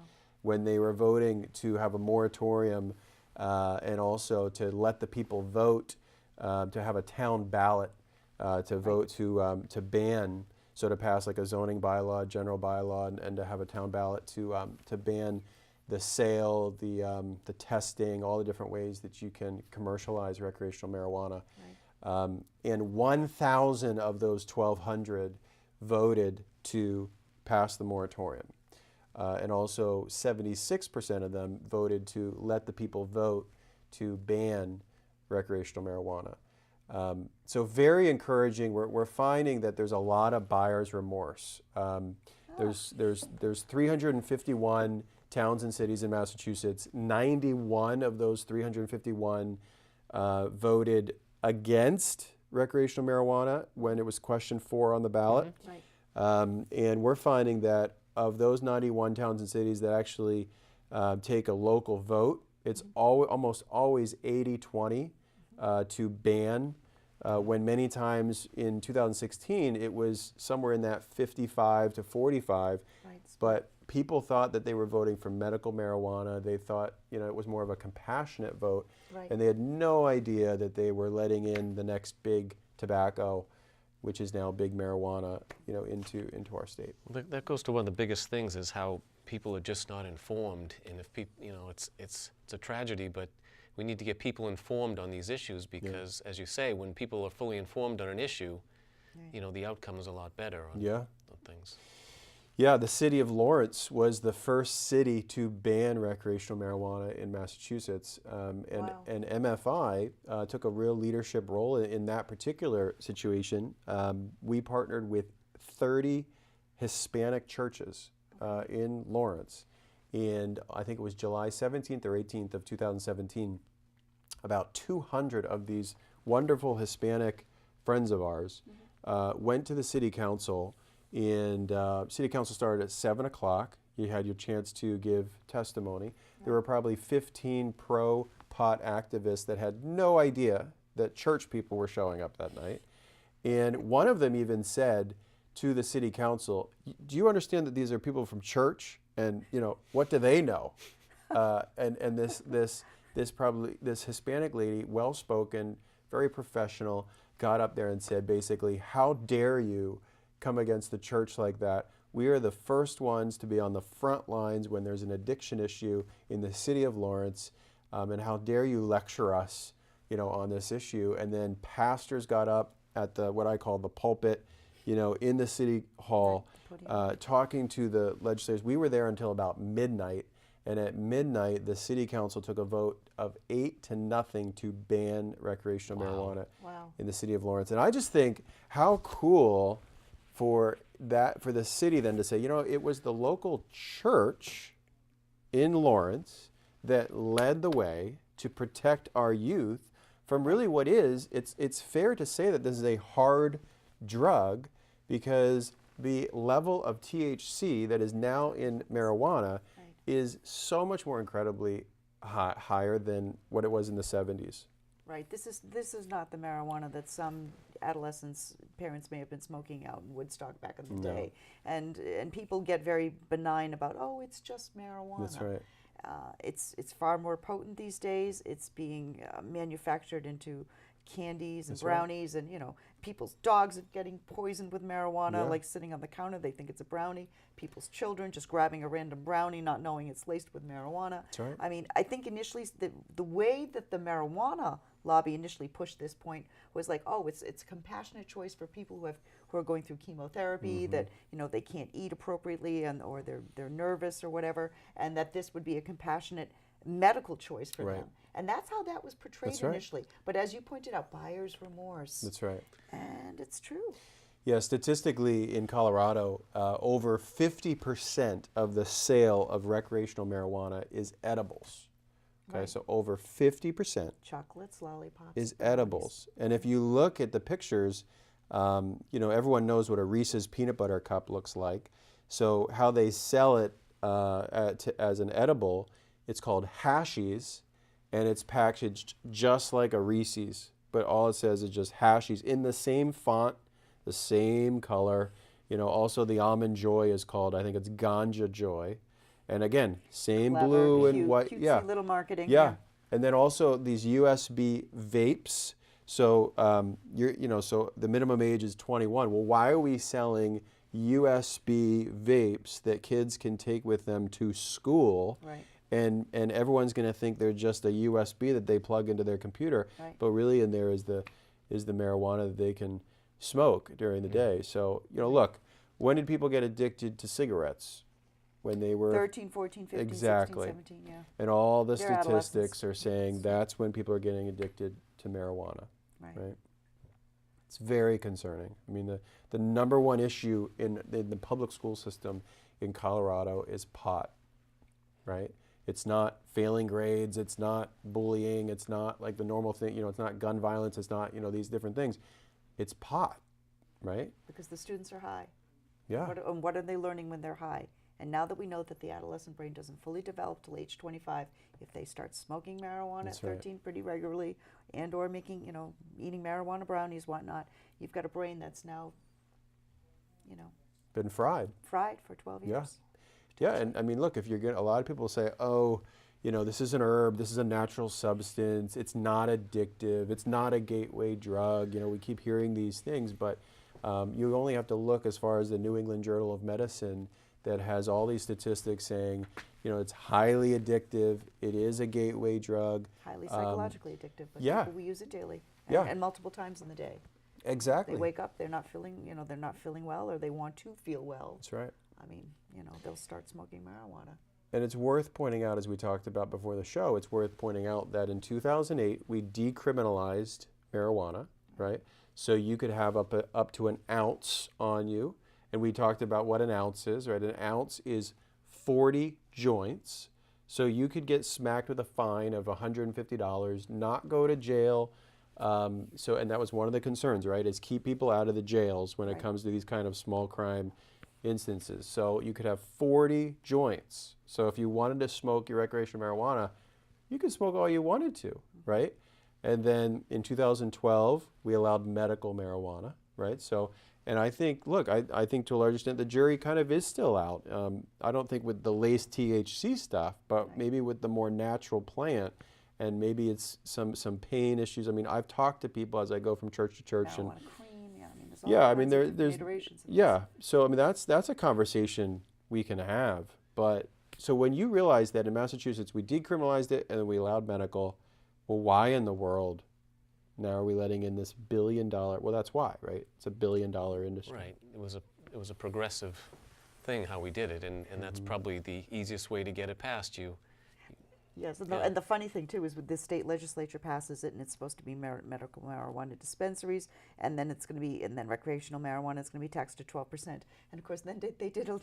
When they were voting to have a moratorium and also to let the people vote, to have a town ballot, to vote to ban, so to pass like a zoning bylaw, general bylaw, and to have a town ballot to ban the sale, the testing, all the different ways that you can commercialize recreational marijuana. Right. And 1,000 of those 1,200 voted to pass the moratorium. And also 76% of them voted to let the people vote to ban recreational marijuana. So very encouraging. We're finding that there's a lot of buyer's remorse. There's 351 towns and cities in Massachusetts. 91 of those 351 voted against recreational marijuana when it was question 4 on the ballot. Mm-hmm. Right. And we're finding that of those 91 towns and cities that actually take a local vote, it's almost always 80-20 to ban, when many times in 2016 it was somewhere in that 55 to 45. Right. But people thought that they were voting for medical marijuana. They thought, it was more of a compassionate vote. Right. And they had no idea that they were letting in the next big tobacco, which is now big marijuana, into our state. Well, that goes to one of the biggest things is how people are just not informed, and if people, it's a tragedy, but we need to get people informed on these issues because, as you say, when people are fully informed on an issue, Right. The outcome is a lot better on things. Yeah, the city of Lawrence was the first city to ban recreational marijuana in Massachusetts, Wow. and MFI took a real leadership role in that particular situation. We partnered with 30 Hispanic churches in Lawrence, and I think it was July 17th or 18th of 2017. About 200 of these wonderful Hispanic friends of ours went to the city council. And city council started at 7 o'clock. You had your chance to give testimony. There were probably 15 pro-pot activists that had no idea that church people were showing up that night. And one of them even said to the city council, "Do you understand that these are people from church? And what do they know?" And this Hispanic lady, well-spoken, very professional, got up there and said basically, "How dare you come against the church like that? We are the first ones to be on the front lines when there's an addiction issue in the city of Lawrence, and how dare you lecture us, on this issue?" And then pastors got up at what I call the pulpit, in the city hall, talking to the legislators. We were there until about midnight, and at midnight, the city council took a vote of 8-0 to ban recreational marijuana in the city of Lawrence. And I just think how cool for the city then to say, it was the local church in Lawrence that led the way to protect our youth from really what it's fair to say that this is a hard drug, because the level of THC that is now in marijuana is so much more incredibly higher than what it was in the 70s. Right. This is not the marijuana that some adolescents' parents may have been smoking out in Woodstock back in the day, and people get very benign about, oh, it's just marijuana. That's right. It's far more potent these days. It's being manufactured into candies and That's right. brownies, and people's dogs are getting poisoned with marijuana, like sitting on the counter. They think it's a brownie. People's children just grabbing a random brownie, not knowing it's laced with marijuana. That's right. I mean, I think initially the way that the marijuana lobby initially pushed this point was like, oh, it's a compassionate choice for people who are going through chemotherapy, that they can't eat appropriately, or they're nervous or whatever, and that this would be a compassionate medical choice for them. And that's how that was portrayed initially. But as you pointed out, buyer's remorse. That's right. And it's true. Yeah, statistically in Colorado, over 50% of the sale of recreational marijuana is edibles. Okay, so over 50% Chocolates, lollipops. is edibles. And if you look at the pictures, everyone knows what a Reese's peanut butter cup looks like. So how they sell it as an edible, it's called hashies, and it's packaged just like a Reese's, but all it says is just hashies in the same font, the same color. Also the Almond Joy is called, I think it's Ganja Joy. And again, same Clever, blue and cute, white. cutesy little marketing. Yeah. And then also these USB vapes. So so the minimum age is 21. Well, why are we selling USB vapes that kids can take with them to school? Right. And everyone's going to think they're just a USB that they plug into their computer, but really in there is the marijuana that they can smoke during the day. So look, when did people get addicted to cigarettes? When they were 13, 14, 15, exactly. 16, 17, yeah. And all the They're statistics adolescents. are saying that's when people are getting addicted to marijuana. Right. It's very concerning. I mean, the number one issue in the public school system in Colorado is pot, right? It's not failing grades, it's not bullying, it's not like the normal thing, it's not gun violence, it's not, these different things. It's pot, right? Because the students are high. Yeah. What are they learning when they're high? And now that we know that the adolescent brain doesn't fully develop till age 25, if they start smoking marijuana That's at 13 right. pretty regularly, and or making, eating marijuana brownies, whatnot, you've got a brain that's now, Been fried. fried for 12 years. Yeah, and I mean, look, if you're getting, a lot of people say, oh, this is an herb, this is a natural substance, it's not addictive, it's not a gateway drug. We keep hearing these things, but you only have to look as far as the New England Journal of Medicine that has all these statistics saying, it's highly addictive, it is a gateway drug. Highly psychologically addictive, but yeah. people, we use it daily Yeah. and multiple times in the day. Exactly. They wake up, they're not feeling well, or they want to feel well. That's right. I mean, they'll start smoking marijuana. And it's worth pointing out, as we talked about before the show, it's worth pointing out that in 2008, we decriminalized marijuana, right? So you could have up to an ounce on you. And we talked about what an ounce is, right? An ounce is 40 joints. So you could get smacked with a fine of $150, not go to jail. And that was one of the concerns, right? Is keep people out of the jails when it comes to these kind of small crime instances. So you could have 40 joints. So if you wanted to smoke your recreational marijuana, you could smoke all you wanted to, right? And then in 2012, we allowed medical marijuana, right? So, and I think, look, I think to a large extent the jury kind of is still out. I don't think with the laced THC stuff, but maybe with the more natural plant, and maybe it's some pain issues. I mean, I've talked to people as I go from church to church, Marijuana cream, yeah. I mean, there's all yeah, I kinds mean, of different there's iterations of yeah. this. So I mean, that's a conversation we can have. But so when you realize that in Massachusetts we decriminalized it and then we allowed medical, well, why in the world now are we letting in this $1 billion? Well, that's why, right? It's a $1 billion industry. Right. It was a progressive thing how we did it, and that's probably the easiest way to get it past you. Yes, and, Yeah. and the funny thing too is, with the state legislature passes it, and it's supposed to be medical marijuana dispensaries, and then it's going to be, and then recreational marijuana is going to be taxed at 12%. And of course, then they did a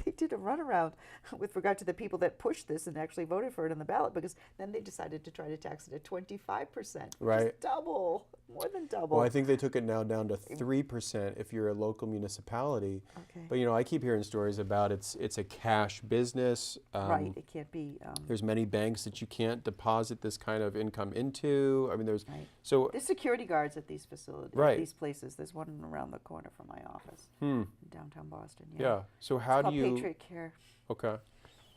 they did a runaround with regard to the people that pushed this and actually voted for it on the ballot, because then they decided to try to tax it at 25%, Right. just double, more than double. Well, I think they took it now down to 3% if you're a local municipality. Okay. But I keep hearing stories about it's a cash business. Right, it can't be. There's many banks that you can't deposit this kind of income into. I mean, there's Right. so There's security guards at these facilities, Right. these places. There's one around the corner from my office in downtown Boston. yeah. So It's how do called you? Patriot Care. Okay.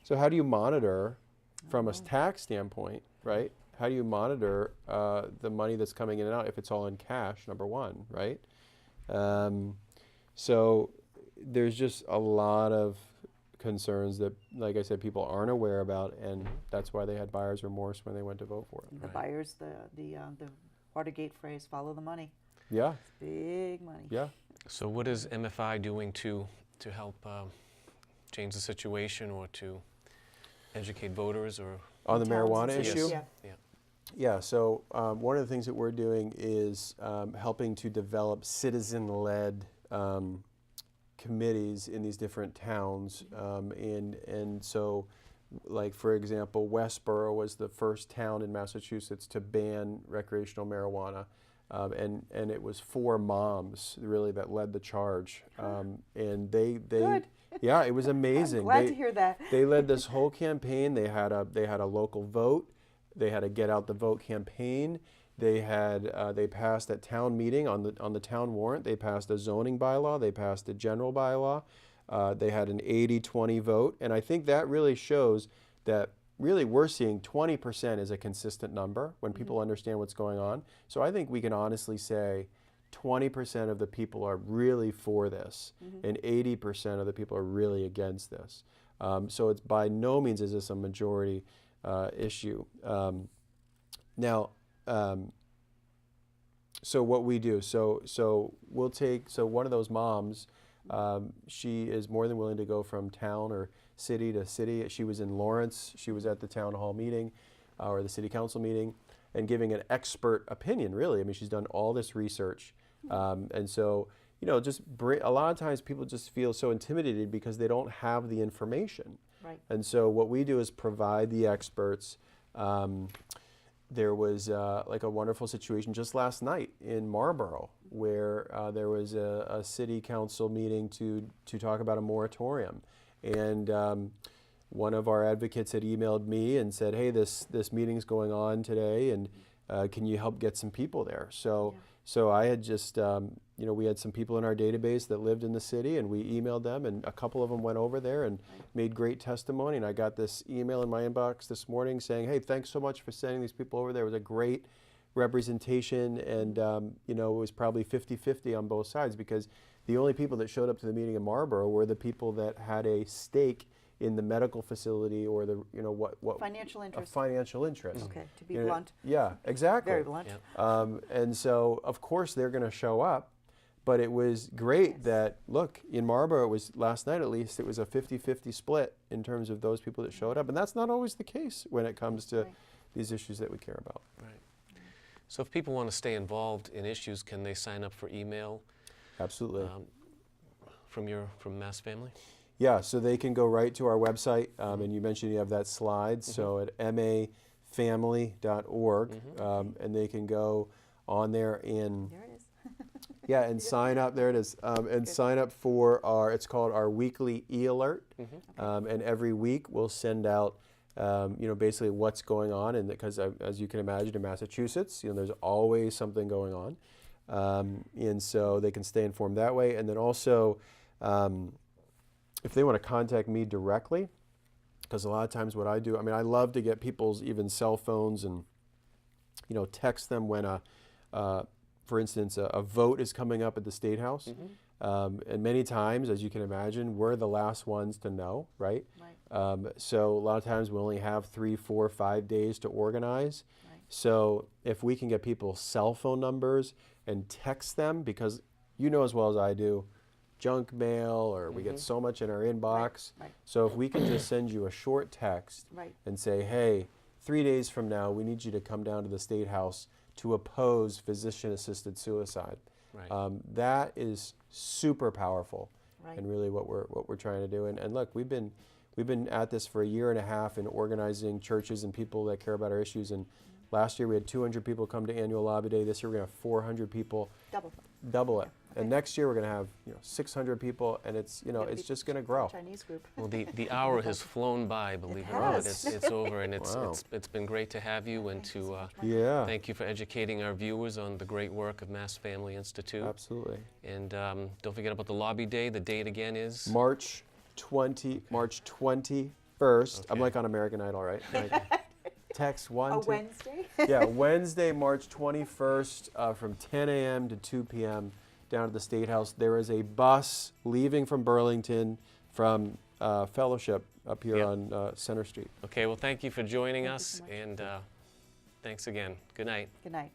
So how do you monitor from a tax standpoint, right? How do you monitor the money that's coming in and out if it's all in cash, number one, right? So there's just a lot of concerns that, like I said, people aren't aware about, and that's why they had buyer's remorse when they went to vote for it. The buyers, the Watergate phrase, follow the money. Yeah, Big money. yeah. So what is MFI doing to help change the situation, or to educate voters, or On the Towns and marijuana cities. issue? Yeah. Yeah, so one of the things that we're doing is helping to develop citizen-led committees in these different towns. And so, like, for example, Westboro was the first town in Massachusetts to ban recreational marijuana. And it was 4 moms really that led the charge. And they Good. yeah, it was amazing. I'm glad to hear that. They led this whole campaign. They had a local vote. They had a get out the vote campaign. They passed at town meeting on the town warrant. They passed a zoning bylaw. They passed a general bylaw. They had an 80-20 vote, and I think that really shows that really we're seeing 20% is a consistent number when people understand what's going on. So I think we can honestly say 20% of the people are really for this, and 80% of the people are really against this. So it's by no means is this a majority issue. Now, so what we do, so we'll take, so one of those moms, she is more than willing to go from town or city to city. She was in Lawrence. She was at the town hall meeting or the city council meeting and giving an expert opinion, really. I mean, she's done all this research. And so, just a lot of times people just feel so intimidated because they don't have the information. Right. And so what we do is provide the experts. There was like a wonderful situation just last night in Marlborough where there was a city council meeting to talk about a moratorium. And one of our advocates had emailed me and said, hey, this meeting's going on today, and can you help get some people there? So I had just, we had some people in our database that lived in the city, and we emailed them, and a couple of them went over there and made great testimony. And I got this email in my inbox this morning saying, hey, thanks so much for sending these people over there. It was a great representation, and it was probably 50-50 on both sides, because the only people that showed up to the meeting in Marlborough were the people that had a stake in the medical facility or the, what Financial interest. A financial interest. Okay, to be blunt. Yeah, exactly. Very blunt. Yeah. And so, of course, they're going to show up, But it was great that, look, in Marlborough, it was last night at least, it was a 50-50 split in terms of those people that showed up. And that's not always the case when it comes to these issues that we care about. Right. So if people want to stay involved in issues, can they sign up for email Absolutely. From Mass Family? Yeah, so they can go right to our website, and you mentioned you have that slide, so at mafamily.org, and they can go on there and There it is. and sign up. There it is, and sign up for it's called our weekly e-alert, and every week we'll send out, basically what's going on, and because as you can imagine in Massachusetts, there's always something going on, and so they can stay informed that way, and then also. If they want to contact me directly, because a lot of times what I do, I love to get people's even cell phones and, text them when for instance, a vote is coming up at the State House. And many times, as you can imagine, we're the last ones to know, right? So a lot of times we only have 3, 4, 5 days to organize. So if we can get people's cell phone numbers and text them, because you know as well as I do, junk mail, or we get so much in our inbox. So if we can just send you a short text and say, hey, 3 days from now, we need you to come down to the State House to oppose physician-assisted suicide. That is super powerful, and really what we're trying to do. And look, we've been at this for 1.5 years in organizing churches and people that care about our issues. And last year we had 200 people come to Annual Lobby Day. This year we're going to have 400 people. Double it. And next year we're going to have 600 people, and it's it's just going to grow. Chinese group. Well, the hour has flown by, believe it or not. It's over, and it's been great to have you, and to thank you for educating our viewers on the great work of Mass Family Institute. Absolutely. And don't forget about the Lobby Day. The date again is? March 21st. I'm like on American Idol, right? Text one. Wednesday? Yeah, Wednesday, March 21st, from 10 a.m. to 2 p.m. down to the State House. There is a bus leaving from Burlington from Fellowship up here on Center Street. Okay, well, thank you for joining us, and thanks again. Good night. Good night.